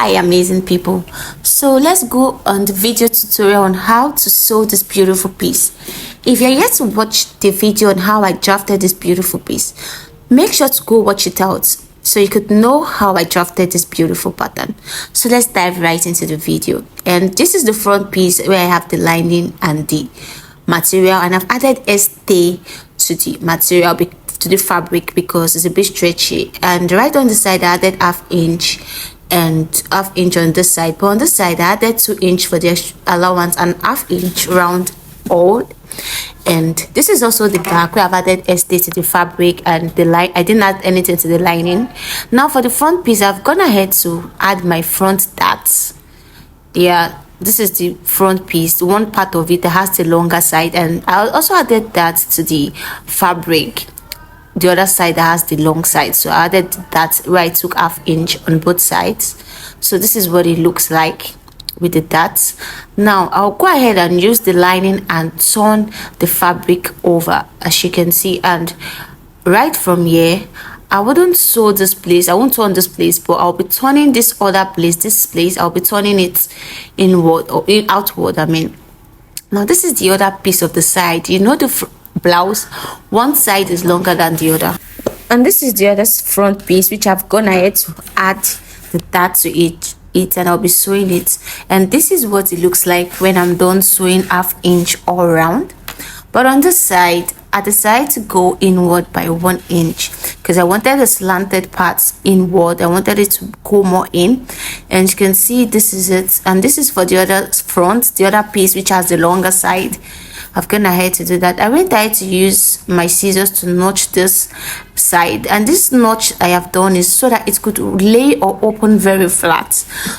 Hi amazing people, so let's go on the video tutorial on how to sew this beautiful piece. If you're yet to watch the video on how I drafted this beautiful piece, make sure to go watch it out so you could know how I drafted this beautiful pattern. So let's dive right into the video. And this is the front piece where I have the lining and the material, and I've added stay to the material, to the fabric, because it's a bit stretchy. And right on the side I added ½ inch and ½ inch on this side, but on this side I added 2 inch for the allowance and ½ inch round all. And this is also the back where I've added stay to the fabric and the line. I didn't add anything to the lining. Now for the front piece, I've gone ahead to add my front darts. Yeah, this is the front piece, one part of it that has the longer side, and I also added that to the fabric, the other side that has the long side. So I added that where I took ½ inch on both sides. So this is what it looks like with the darts. Now I'll go ahead and use the lining and turn the fabric over, as you can see. And right from here, I wouldn't sew this place, I won't turn this place, but I'll be turning this other place, this place, I'll be turning it inward or outward, I mean. Now this is the other piece of the side. You know, the blouse, one side is longer than the other, and this is the other front piece which I've gone ahead to add the dart to it, and I'll be sewing it. And this is what it looks like when I'm done sewing ½ inch all around. But on this side, I decided to go inward by 1 inch because I wanted the slanted parts inward. I wanted it to go more in, and you can see this is it. And this is for the other front, the other piece which has the longer side. I've gone ahead to do that. I went ahead to use my scissors to notch this side, and this notch I have done is so that it could lay or open very flat,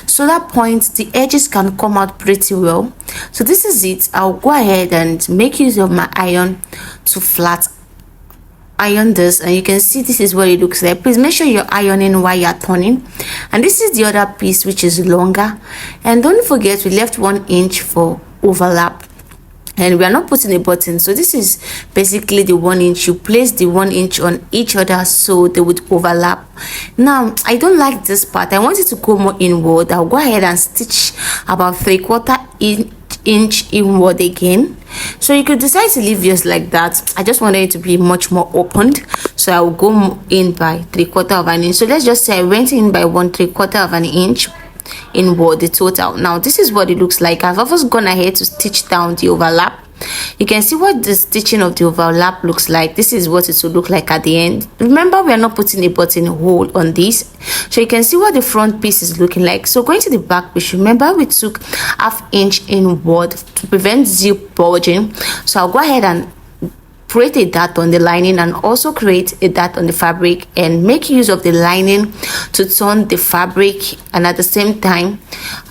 so that point the edges can come out pretty well. So this is it. I'll go ahead and make use of my iron to flat iron this, and you can see this is what it looks like. Please make sure you're ironing while you're turning. And this is the other piece which is longer, and don't forget we left 1 inch for overlap, and we are not putting a button. So this is basically the 1 inch. You place the 1 inch on each other so they would overlap. Now I don't like this part, I want it to go more inward. I'll go ahead and stitch about 3/4 inch inward again. So you could decide to leave yours like that. I just wanted it to be much more opened, so I will go in by 3/4 inch. So let's just say I went in by 1/3 inch inward, the total. Now this is what it looks like. I've also gone ahead to stitch down the overlap. You can see what the stitching of the overlap looks like. This is what it will look like at the end. Remember, we are not putting a button hole on this, so you can see what the front piece is looking like. So going to the back piece, remember we took ½ inch inward to prevent zip bulging. So I'll go ahead and create a dart on the lining and also create a dart on the fabric, and make use of the lining to turn the fabric, and at the same time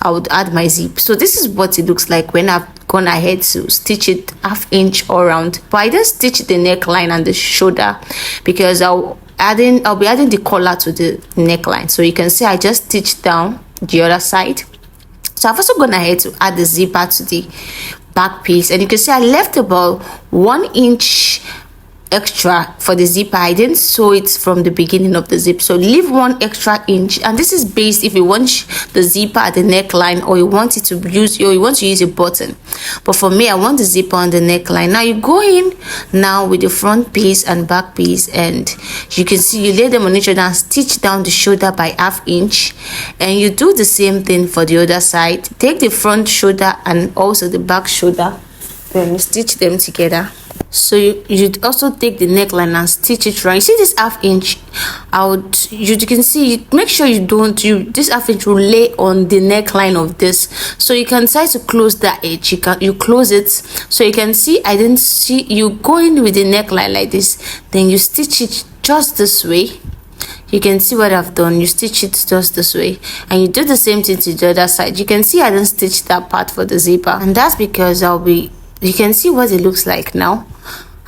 I would add my zip. So this is what it looks like when I've gone ahead to stitch it ½ inch all around. But I didn't stitch the neckline and the shoulder because I'll be adding the collar to the neckline. So you can see I just stitched down the other side. So I've also gone ahead to add the zipper to the back piece, and you can see I left about 1 inch extra for the zipper. I didn't sew it from the beginning of the zip, so leave 1 extra inch. And this is based if you want the zipper at the neckline, or you want it to use, or you want to use a button. But for me, I want the zipper on the neckline. Now you go in now with the front piece and back piece, and you can see you lay them on each other and stitch down the shoulder by ½ inch. And you do the same thing for the other side. Take the front shoulder and also the back shoulder, then you stitch them together. So you also take the neckline and stitch it right. You see this ½ inch, you can see, make sure this ½ inch will lay on the neckline of this, so you can try to close that edge. You close it, so you can see I didn't see you go in with the neckline like this, then you stitch it just this way. You can see what I've done. You stitch it just this way, and you do the same thing to the other side. You can see I didn't stitch that part for the zipper, and that's because you can see what it looks like now.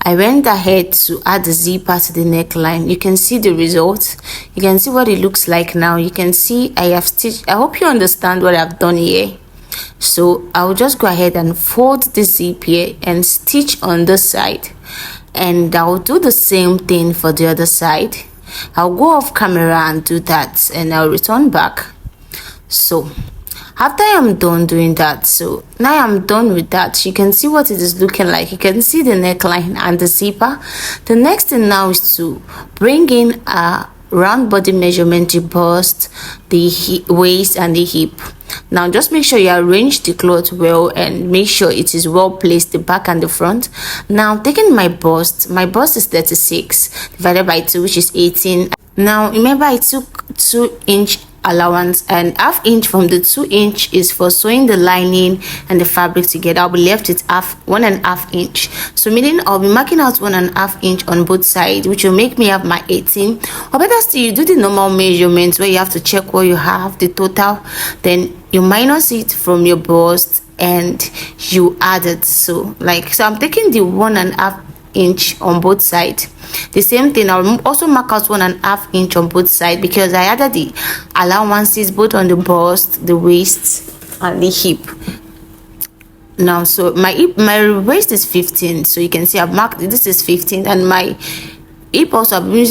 I went ahead to add the zipper to the neckline. You can see the result. You can see what it looks like now. You can see I have stitched. I hope you understand what I've done here. So I'll just go ahead and fold the zip here and stitch on this side, and I'll do the same thing for the other side. I'll go off camera and do that, and I'll return back. So after I'm done doing that, so now I'm done with that, you can see what it is looking like. You can see the neckline and the zipper. The next thing now is to bring in a round body measurement, the bust, the waist and the hip. Now just make sure you arrange the cloth well and make sure it is well placed, the back and the front. Now taking my bust is 36 divided by 2, which is 18. Now remember I took 2-inch allowance, and ½ inch from the 2-inch is for sewing the lining and the fabric together. I'll be left with 1.5 inch, so meaning I'll be marking out 1.5 inch on both sides, which will make me have my 18. Or better still, you do the normal measurements where you have to check what you have, the total, then you minus it from your bust and you add it. So I'm taking the 1.5 inch on both sides. The same thing, I'll also mark out 1.5 inch on both sides because I added the allowances both on the bust, the waist and the hip. Now so my waist is 15, so you can see I've marked this is 15, and my hip also I'll be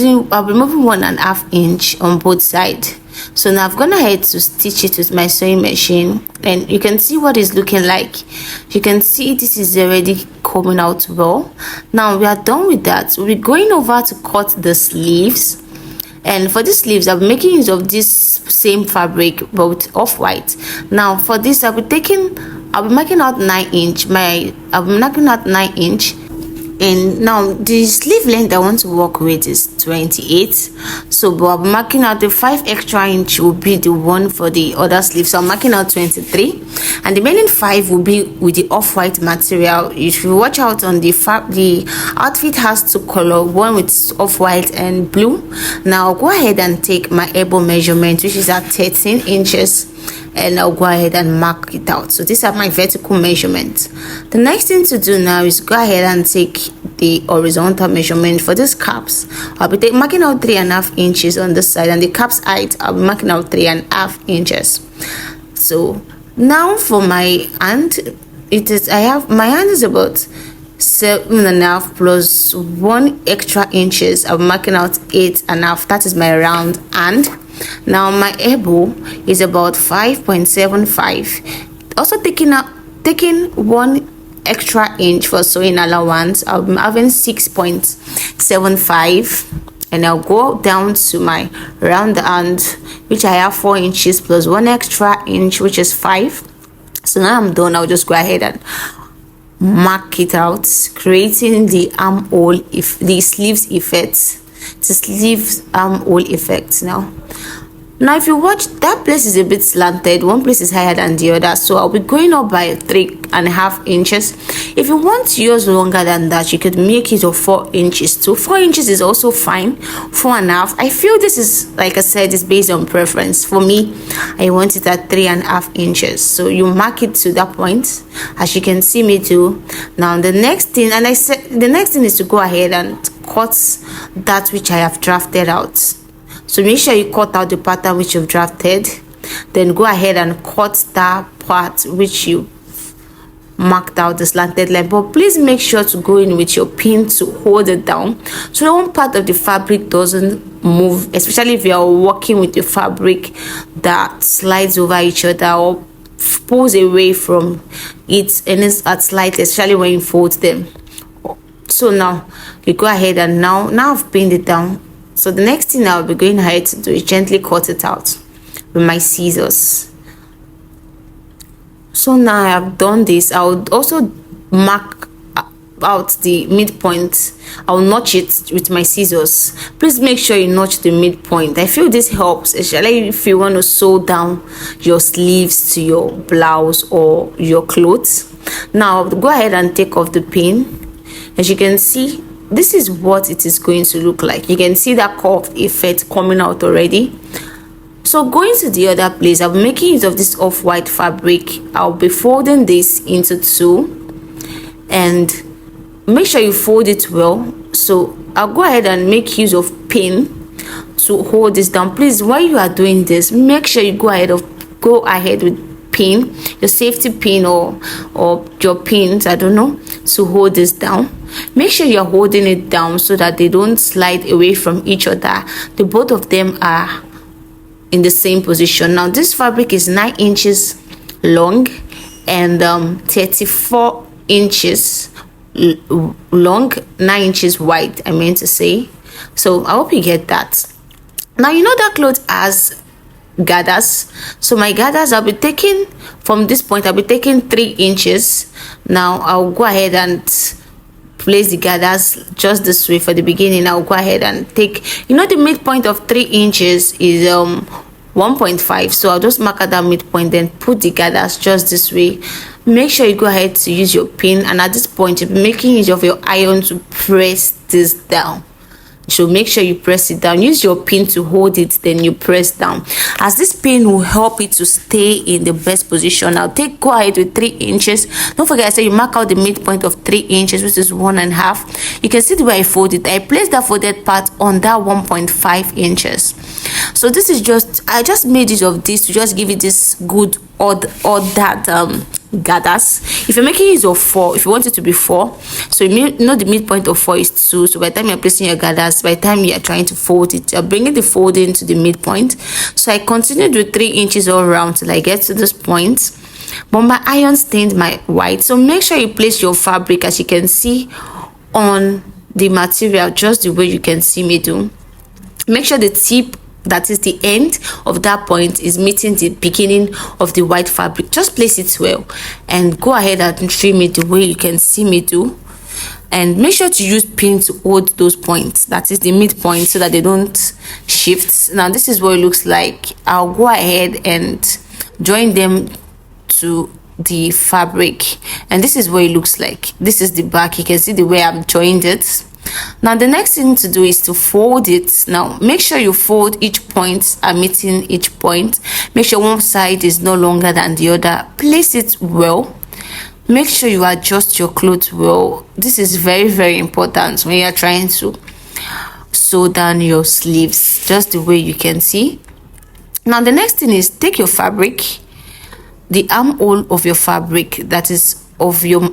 removing 1.5 inch on both sides. So now I've gone ahead to stitch it with my sewing machine, and you can see what it's looking like. You can see this is already coming out well. Now we are done with that. We're going over to cut the sleeves, and for the sleeves I'll be making use of this same fabric but with off-white. Now for this I'll be marking out 9 inch. I'll be marking out 9 inch. And now the sleeve length I want to work with is 28, so but I'm marking out the 5 extra inch will be the one for the other sleeve, so I'm marking out 23, and the remaining 5 will be with the off-white material. If you watch out on the outfit has 2 colors, one with off-white and blue. Now I'll go ahead and take my elbow measurement, which is at 13 inches, and I'll go ahead and mark it out. So these are my vertical measurements. The next thing to do now is go ahead and take the horizontal measurement for these caps. I'll be marking out 3.5 inches on this side, and the cap's height I'll be marking out 3.5 inches. So now for my hand, my hand is about 7.5 plus 1 extra inches. I'm marking out 8.5. that is my round hand. Now my elbow is about 5.75. also taking 1 extra inch for sewing allowance. I'll be having 6.75, and I'll go down to my round hand, which I have 4 inches plus 1 extra inch, which is 5. So now I'm done. I'll just go ahead and mark it out, creating the armhole, if the sleeves effect, the sleeves armhole effect. Now if you watch, that place is a bit slanted, one place is higher than the other, so I'll be going up by 3.5 inches. If you want yours longer than that, you could make it of 4 inches too. 4 inches is also fine. 4.5, I feel this is, like I said, is based on preference. For me, I want it at 3.5 inches, so you mark it to that point, as you can see me do. Now the next thing, the next thing is to go ahead and cut that which I have drafted out. So make sure you cut out the pattern which you've drafted, then go ahead and cut that part which you marked out, the slanted line. But please make sure to go in with your pin to hold it down, so that one part of the fabric doesn't move, especially if you are working with the fabric that slides over each other or pulls away from it, and it's at slightly, especially when you fold them. So now you go ahead and now I've pinned it down. So the next thing I'll be going ahead to do is gently cut it out with my scissors. So now I have done this. I would also mark out the midpoint. I'll notch it with my scissors. Please make sure you notch the midpoint. I feel this helps, especially if you want to sew down your sleeves to your blouse or your clothes. Now I'll go ahead and take off the pin. As you can see, this is what it is going to look like. You can see that curved effect coming out already. So going to the other place, I'll be making use of this off-white fabric. I'll be folding this into 2, and make sure you fold it well. So I'll go ahead and make use of pin to hold this down. Please, while you are doing this, make sure you go ahead with pin, your safety pin or your pins, I don't know, to hold this down. Make sure you're holding it down so that they don't slide away from each other. The both of them are in the same position. Now this fabric is 9 inches long and 34 inches long, 9 inches wide, I meant to say. So I hope you get that. Now you know that cloth has gathers, so my gathers, I'll be taking from this point, I'll be taking 3 inches. Now I'll go ahead and place the gathers just this way. For the beginning, I'll go ahead and take, you know, the midpoint of 3 inches is 1.5, so I'll just mark at that midpoint, then put the gathers just this way. Make sure you go ahead to use your pin, and at this point you'll be making use of your iron to press this down. So make sure you press it down, use your pin to hold it, then you press down, as this pin will help it to stay in the best position. Now go ahead with 3 inches. Don't forget I said you mark out the midpoint of 3 inches, which is 1.5. You can see the way I fold it. I place that folded part on that 1.5 inches. So this is just, I just made use of this to just give it this good odd that gathers. If you're making use of 4, if you want it to be 4, so you know the midpoint of 4 is 2, so by the time you're placing your gathers, by the time you're trying to fold it, you're bringing the folding to the midpoint. So I continued with 3 inches all around till I get to this point, but my iron stained my white. So make sure you place your fabric, as you can see, on the material just the way you can see me do. Make sure the tip, that is the end of that point, is meeting the beginning of the white fabric. Just place it well and go ahead and trim it the way you can see me do, and make sure to use pin to hold those points, that is the midpoint, so that they don't shift. Now this is what it looks like. I'll go ahead and join them to the fabric, and this is what it looks like. This is the back. You can see the way I've joined it. Now the next thing to do is to fold it. Now make sure you fold each point and meeting each point. Make sure one side is no longer than the other. Place it well. Make sure you adjust your clothes well. This is very, very important when you're trying to sew down your sleeves, just the way you can see. Now the next thing is, take your fabric, the armhole of your fabric, that is of your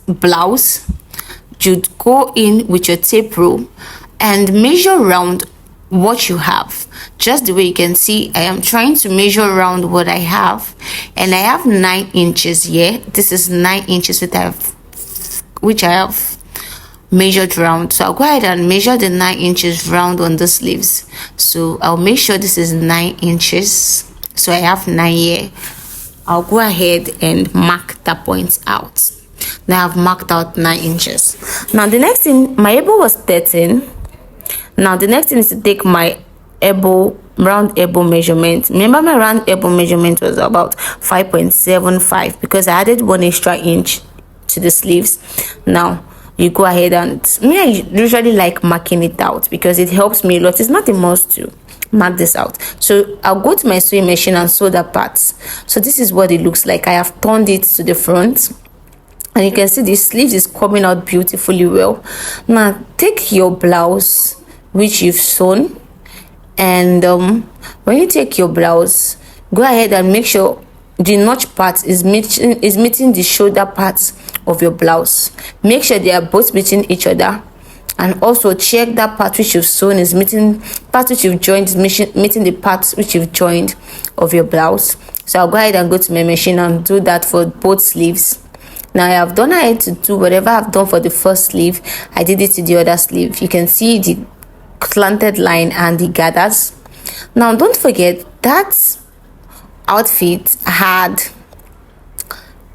blouse. You'd go in with your tape rule and measure around what you have, just the way you can see. I am trying to measure around what I have, and I have 9 inches here. This is 9 inches which I have measured round. So I'll go ahead and measure the 9 inches round on the sleeves. So I'll make sure this is 9 inches, so I have 9 here. I'll go ahead and mark that point out. Now I've marked out 9 inches. Now the next thing, my elbow was 13. Now the next thing is to take my elbow, round elbow measurement. Remember, my round elbow measurement was about 5.75 because I added 1 extra inch to the sleeves. Now you go ahead and, I usually like marking it out because it helps me a lot. It's not a must to mark this out. So I'll go to my sewing machine and sew that part. So this is what it looks like. I have turned it to the front, and you can see the sleeves is coming out beautifully well. Now take your blouse which you've sewn, and when you take your blouse, go ahead and make sure the notch part is meeting the shoulder parts of your blouse. Make sure they are both meeting each other, and also check that part which you've sewn is meeting part which you've joined is meeting the parts which you've joined of your blouse. So I'll go ahead and go to my machine and do that for both sleeves. Now I have done, I had to do whatever I've done for the first sleeve, I did it to the other sleeve. You can see the slanted line and the gathers. Now don't forget that outfit had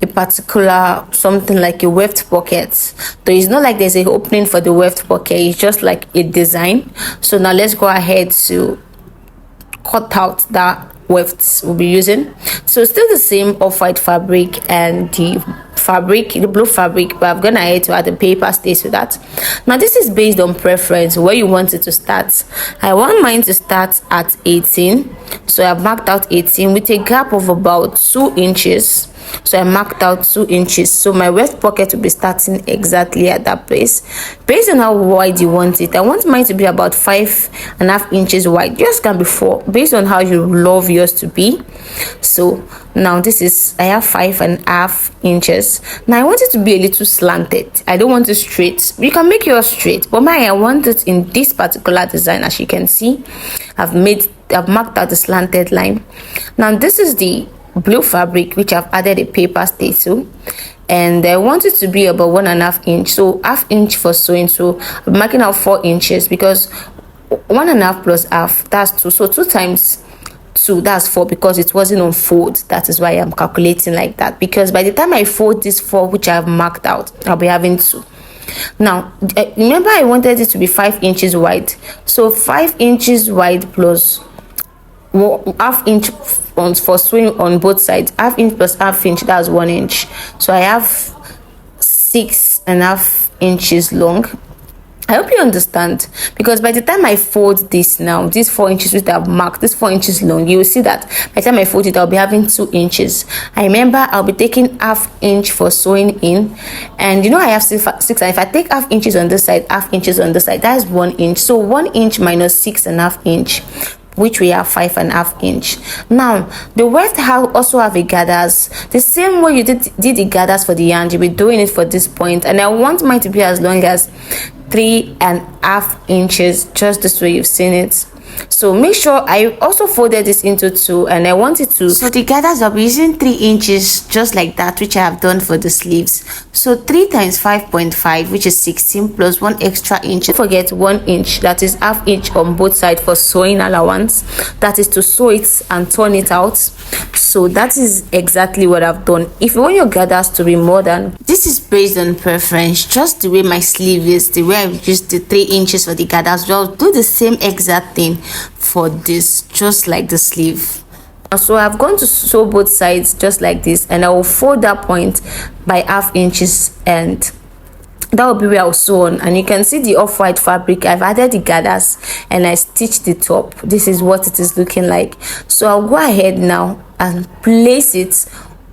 a particular something like a weft pocket. So it's not like there's an opening for the weft pocket, it's just like a design. So now let's go ahead to cut out that wefts we'll be using. So still the same off-white fabric and the blue fabric, but I've gone ahead to add the paper stays to that. Now this is based on preference where you want it to start. I want mine to start at 18, so I've marked out 18 with a gap of about 2 inches. so I marked out 2 inches. So my waist pocket will be starting exactly at that place. Based on how wide you want it, I want mine to be about 5.5 inches wide. Yours can be 4, based on how you love yours to be. So now this is, I have 5.5 inches. Now I want it to be a little slanted. I don't want it straight. You can make yours straight, but mine, I want it in this particular design. As you can see, I've marked out the slanted line. Now this is the blue fabric which I've added a paper stay to, and I want it to be about 1.5 inch, so ½ inch for sewing. So I'm marking out 4 inches because 1.5 plus half, that's 2. So 2 times 2, that's 4, because it wasn't on fold. That is why I'm calculating like that, because by the time I fold this 4 which I've marked out, I'll be having 2. Now remember, I wanted it to be 5 inches wide, so 5 inches wide plus ½ inch for sewing on both sides. ½ inch plus ½ inch, that's 1 inch. So I have 6.5 inches long. I hope you understand, because by the time I fold this now, these 4 inches which I've marked, this 4 inches long, you will see that by the time I fold it, I'll be having 2 inches. I remember I'll be taking ½ inch for sewing in, and you know I have 6, and if I take ½ inches on this side, ½ inches on this side, that is 1 inch. So 1 inch minus 6.5 inch, which we have 5.5 inch. Now the waist also have a gathers, the same way you did the gathers for the yarn, you'll be doing it for this point, and I want mine to be as long as 3.5 inches, just this way you've seen it. So make sure I also folded this into 2, and I want it to, so the gathers, I'll be using 3 inches just like that, which I have done for the sleeves. So 3 times 5.5, which is 16, plus 1 extra inch. Don't forget 1 inch, that is ½ inch on both sides for sewing allowance, that is to sew it and turn it out. So that is exactly what I've done. If you want your gathers to be more than, this is based on preference, just the way my sleeve is, the way I've used the 3 inches for the gathers, well, do the same exact thing for this, just like the sleeve. So I've gone to sew both sides just like this, and I will fold that point by ½ inches, and that will be where I'll sew on. And you can see the off-white fabric, I've added the gathers and I stitched the top. This is what it is looking like. So I'll go ahead now and place it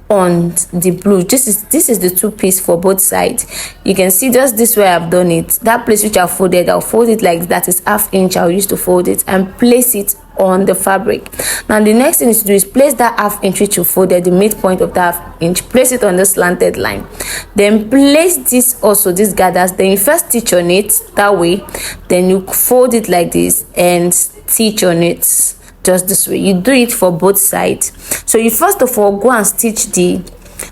on the blue. This is the 2-piece for both sides. You can see just this way I've done it. That place which I folded, I'll fold it like that, is ½ inch. I'll use to fold it and place it on the fabric. Now the next thing is to do is place that ½ inch which you folded, the midpoint of that ½ inch, place it on the slanted line, then place this also, this gathers, then you first stitch on it that way, then you fold it like this and stitch on it just this way. You do it for both sides. So you first of all go and stitch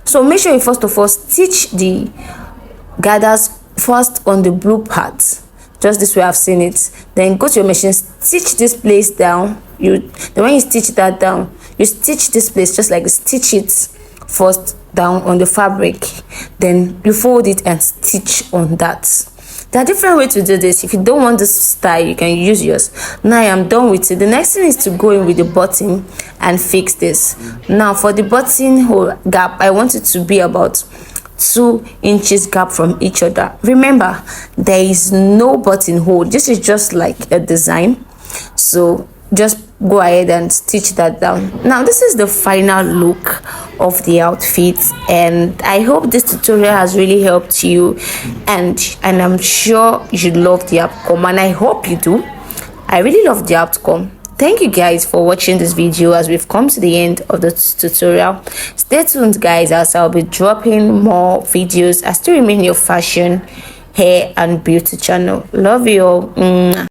so make sure you first of all stitch the gathers first on the blue part, just this way I've seen it. Then go to your machine, stitch this place down. Then when you stitch that down, you stitch this place just like stitch it first down on the fabric, then you fold it and stitch on that. There are different ways to do this. If you don't want this style, you can use yours. Now I am done with it. The next thing is to go in with the button and fix this. Now for the buttonhole gap, I want it to be about 2 inches gap from each other. Remember, there is no buttonhole. This is just like a design. So just go ahead and stitch that down. Now this is the final look of the outfit, and I hope this tutorial has really helped you, and I'm sure you love the outcome, and I hope you do. I really love the outcome. Thank you guys for watching this video as we've come to the end of the tutorial. Stay tuned guys, as I'll be dropping more videos. I still remain your fashion, hair and beauty channel. Love you all.